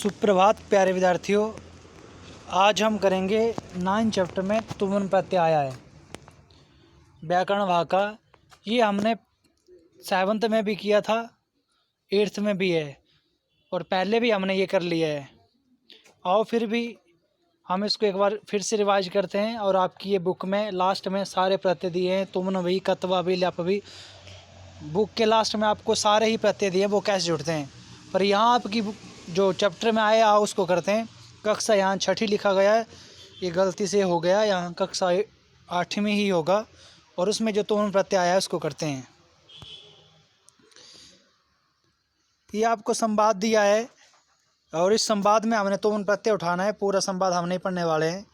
सुप्रभात प्यारे विद्यार्थियों। आज हम करेंगे 9 चैप्टर में तुमुन प्रत्यय आया है व्याकरण भाग का। ये हमने 7th में भी किया था, 8th में भी है और पहले भी हमने ये कर लिया है। आओ फिर भी हम इसको एक बार फिर से रिवाइज करते हैं। और आपकी ये बुक में लास्ट में सारे प्रत्यय दिए हैं, तुमन भी, कतवा भी, ल्याप भी। बुक के लास्ट में आपको सारे ही प्रत्यय दिए हैं, वो कैसे जुड़ते हैं। पर यहाँ आपकी जो चैप्टर में आए आओ उसको करते हैं। कक्षा यहाँ 6ठी लिखा गया है, ये गलती से हो गया, यहाँ कक्षा 8वीं ही होगा। और उसमें जो तुमुन प्रत्यय आया है उसको करते हैं। ये आपको संवाद दिया है और इस संवाद में हमने तुमुन प्रत्यय उठाना है। पूरा संवाद हम नहीं पढ़ने वाले हैं।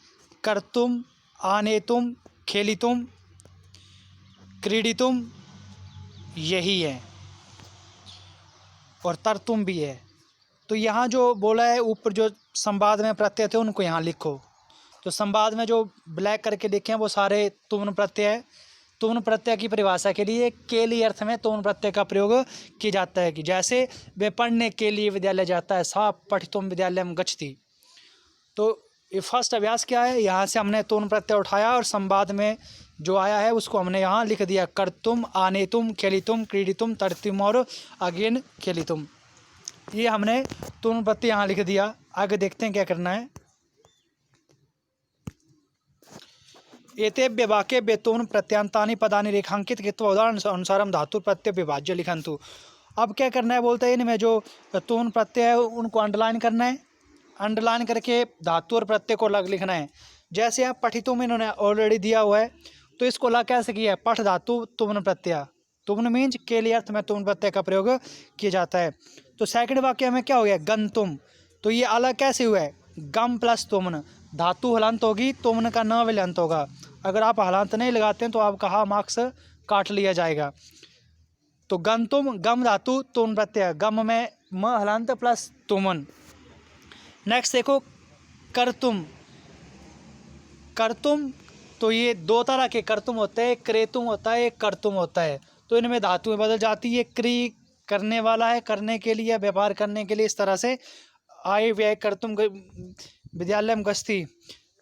कर्तुम, आनेतुम, खेलितुम, क्रीडितुम, यही है और तरतुम भी है। तो यहाँ जो बोला है ऊपर जो संवाद में प्रत्यय थे उनको यहाँ लिखो। तो संवाद में जो ब्लैक करके लिखे हैं वो सारे तुमुन प्रत्यय है। तुमुन प्रत्यय की परिभाषा के लिए अर्थ में तुमुन प्रत्यय का प्रयोग किया जाता है कि जैसे वे पढ़ने के लिए विद्यालय जाता है, सा पठितुम विद्यालयम गच्छति। तो ये फर्स्ट अभ्यास क्या है, यहाँ से हमने तुमुन प्रत्यय उठाया और संवाद में जो आया है उसको हमने यहाँ लिख दिया। कर्तुम, आनेतुम, खेलितुम, क्रीडितुम, तरतुम और अगेन खेलितुम। ये हमने तुमुन प्रत्यय यहाँ लिख दिया। आगे देखते हैं क्या करना है। एतेभ्य वाक्येभ्य तुमुन प्रत्ययान्तानि पदानि रेखांकित कृत्वा उदाहरण अनुसारम धातु प्रत्यय विभाज्य लिखन्तु। अब क्या करना है, बोलते हैं इनमें जो तुमुन प्रत्यय है उनको अंडरलाइन करना है। अंडरलाइन करके धातु और प्रत्यय को अलग लिखना है। जैसे यहाँ पठितुम इन्होंने ऑलरेडी दिया हुआ है, तो इसको अलग कैसे किया है। पठ धातु तुमुन प्रत्यय, तुमुन मीन्स के लिए अर्थ में तुमुन प्रत्यय का प्रयोग किया जाता है। तो सेकंड वाक्य में क्या हो गया, गंतुम। तो ये अलग कैसे हुआ है, गम प्लस तुमन, धातु हलंत होगी, तुमन का न विलंत होगा। अगर आप हलंत नहीं लगाते हैं तो आपका हा मार्क्स काट लिया जाएगा। तो गंतुम, गम धातु तुमुन प्रत्यय, गम में म हलंत प्लस तुमन। नेक्स्ट देखो कर्तुम। कर्तुम तो ये दो तरह के कर्तुम होते हैं, क्रेतुम होता है, एक कर्तुम होता है। तो इनमें धातुएं बदल जाती है। क्री करने वाला है, करने के लिए, व्यापार करने के लिए, इस तरह से आय व्यय कर्तुम विद्यालय में गच्छति।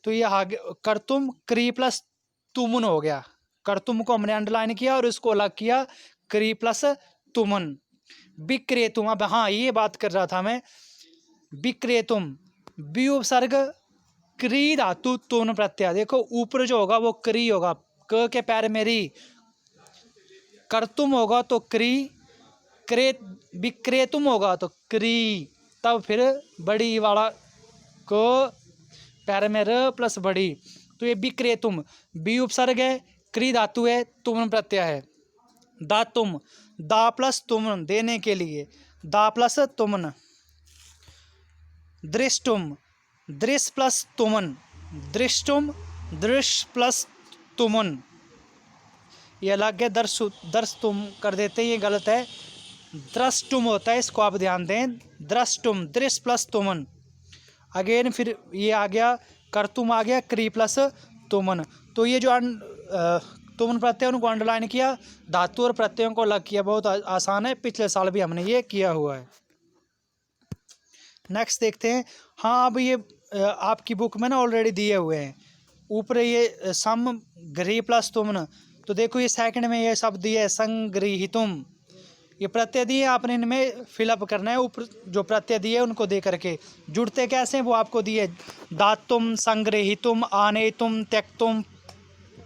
तो ये आगे कर्तुम क्री प्लस तुमुन हो गया। कर्तुम को हमने अंडरलाइन किया और इसको अलग किया, क्री प्लस तुमुन। विक्रेतुम, अब हाँ ये बात कर रहा था मैं। विक्रेतुम, बी उपसर्ग क्री धातु तुमुन प्रत्यय। देखो ऊपर जो होगा वो क्री होगा, क के पैर में री। कर्तुम होगा तो क्री, विक्रेतुम होगा तो क्री, तब फिर बड़ी वाला को पैर में र प्लस बड़ी। तो ये विक्रेतुम, बी उपसर्ग है, क्री धातु है, तुमुन प्रत्यय है। दातुम, दा प्लस तुमुन, देने के लिए, दा प्लस तुमुन। दृष्टुम, दृश प्लस तुमुन, दृष्टुम, दृश प्लस तुमुन। ये अलग है। दर्श तुम कर देते हैं, ये गलत है। द्रष्टुम होता है, इसको आप ध्यान दें। द्रष्टुम, दृश प्लस तुमुन। अगेन फिर ये आ गया, कर्तुम आ गया, क्री प्लस तुमुन। तो ये जो तुमुन प्रत्यय उनको अंडरलाइन किया, धातु और प्रत्ययों को अलग किया। बहुत आसान है, पिछले साल भी हमने ये किया हुआ है। नेक्स्ट देखते हैं। हाँ अब ये आपकी बुक में ना ऑलरेडी दिए हुए हैं। ऊपर ये सम गृह प्लस तुमुन। तो देखो ये सेकंड में ये शब्द दिए संगृहीतुम, ये प्रत्यय दिए, आपने इनमें फिलअप करना है। ऊपर जो प्रत्यय दिए उनको दे करके जुड़ते कैसे हैं वो आपको दिए। दातुम, संगृहीतुम, आनेतुम, त्यक्तुम,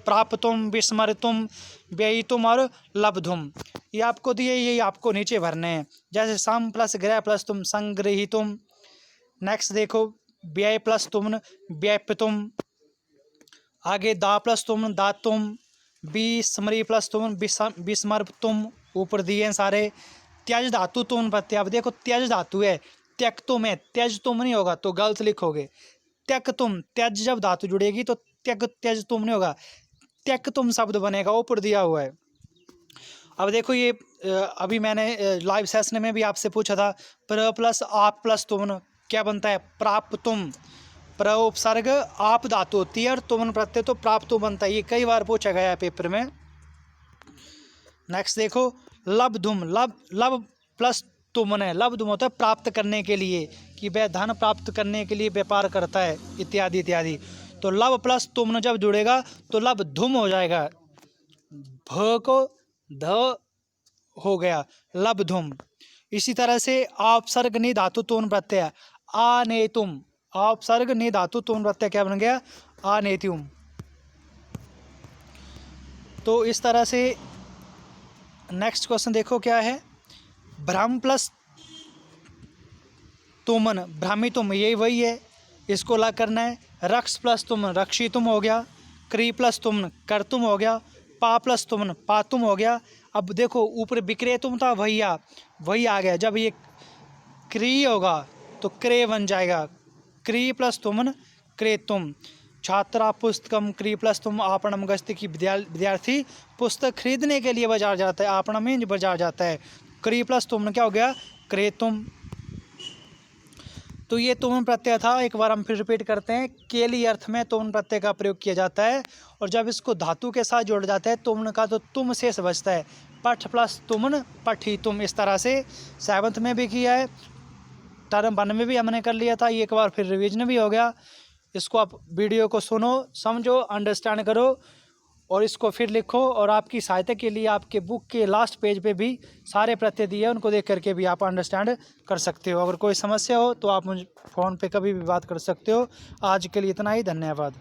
प्राप्तुम, विस्मृतुम, व्ययितुम और लब्धुम, ये आपको दिए, ये आपको नीचे भरने हैं। जैसे सम प्लस गृह प्लस तुम, संगृहीतुम। नेक्स्ट देखो व्यय प्लस तुम, व्ययप्तुम। आगे दा प्लस तुम, दातुम। विस्मृ प्लस तुम, विस्मृतुम। ऊपर दिए हैं सारे। त्यज धातु तुम प्रत्यय। अब देखो त्यज धातु है, त्यक्तुम है, त्यज तुम नहीं होगा तो गलत लिखोगे। त्यक्तुम, त्यज जब धातु जुड़ेगी तो त्यज तुम नहीं होगा, त्यक्तुम शब्द बनेगा, ऊपर दिया हुआ है। अब देखो ये अभी मैंने लाइव सेशन में भी आपसे पूछा था, प्र प्लस आप प्लस तुमन क्या बनता है, प्राप्तुम। प्र उपसर्ग आप धातु होती है और तुमन प्रत्यय तो प्राप्तुम बनता है। ये कई बार पूछा गया है पेपर में। नेक्स्ट देखो लब्धुम, लब प्लस तुमने, लब्धुम होता है प्राप्त करने के लिए, कि वह धन प्राप्त करने के लिए व्यापार करता है, इत्यादि इत्यादि। तो लब प्लस तुमने जब जुड़ेगा तो लब्धुम हो जाएगा, भ को ध हो गया लब्धुम। इसी तरह से आपसर्ग नि धातु तोन प्रत्यय आनेतुम, आपसर्ग नि धातु तोन प्रत्यय क्या बन गया, आनेत्युम। तो इस तरह से नेक्स्ट क्वेश्चन देखो क्या है, भ्रम प्लस तुमन भ्रामितुम, यही वही है, इसको अलग करना है। रक्ष प्लस तुम रक्षितुम हो गया, क्री प्लस तुम कर्तुम हो गया, पा प्लस तुम पातुम हो गया। अब देखो ऊपर विक्रेतुम था, भैया वही आ गया, जब ये क्री होगा तो क्रे बन जाएगा, क्री प्लस तुमन क्रेतुम। छात्रा पुस्तकम क्री प्लस तुम आपणम गस्ती, की विद्यार्थी पुस्तक खरीदने के लिए बाजार जाता है, आपणम में बाजार जाता है, क्री प्लस तुम क्या हो गया, क्रेतुम। तो ये तुम प्रत्यय था, एक बार हम फिर रिपीट करते हैं। केली अर्थ में तुम प्रत्यय का प्रयोग किया जाता है, और जब इसको धातु के साथ जोड़ा जाता है तुमन का, तो तुम शेष बचता है, पठ प्लस तुमन पठी तुम। इस तरह से 7th में भी किया है, टर्म 1 में भी हमने कर लिया था, ये एक बार फिर रिवीजन भी हो गया। इसको आप वीडियो को सुनो, समझो, अंडरस्टैंड करो और इसको फिर लिखो। और आपकी सहायता के लिए आपके बुक के लास्ट पेज पे भी सारे प्रत्यय दिए हैं, उनको देख करके भी आप अंडरस्टैंड कर सकते हो। अगर कोई समस्या हो तो आप मुझे फ़ोन पे कभी भी बात कर सकते हो। आज के लिए इतना ही, धन्यवाद।